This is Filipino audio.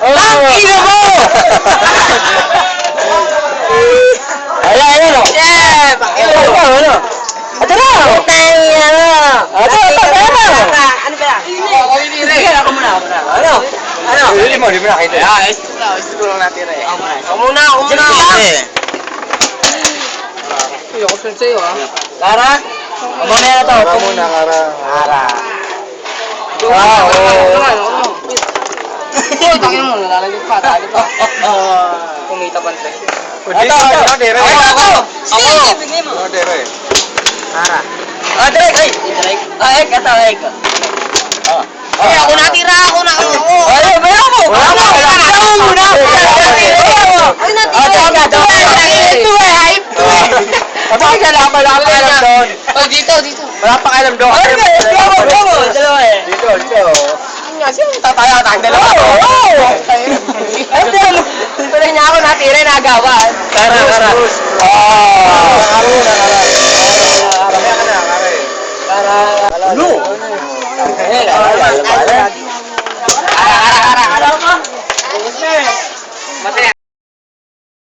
Tangina mo! Ayan, o. Yeah! Ano? Ito na! Tangina mo! Ito na! Ano ba yan? Ako muna. Ano? Hindi mo nakita. Ito lang natin eh. Ako muna. Ako sunod sa'yo ah. Lara? Mamaya na to. Kara muna, Kara. Lara. Tangin mo, nalalagay pa. Kumita pa nila. Ito, dire. Ako! Dire. Lara. Direk! Ay! Ay, ito. Ay, ako natira! Ay, bayan mo! Bayan mo muna! Ay, natira! Ito hype! Bakit ka lang? Wala pa alam doon. Oh, dito. Wala pa alam doon. Ay, dalawa eh. Dito. Tataya tayong dalawa. Ay, tuloy niya ako natira, nagawan. Kara. Kara. Kara.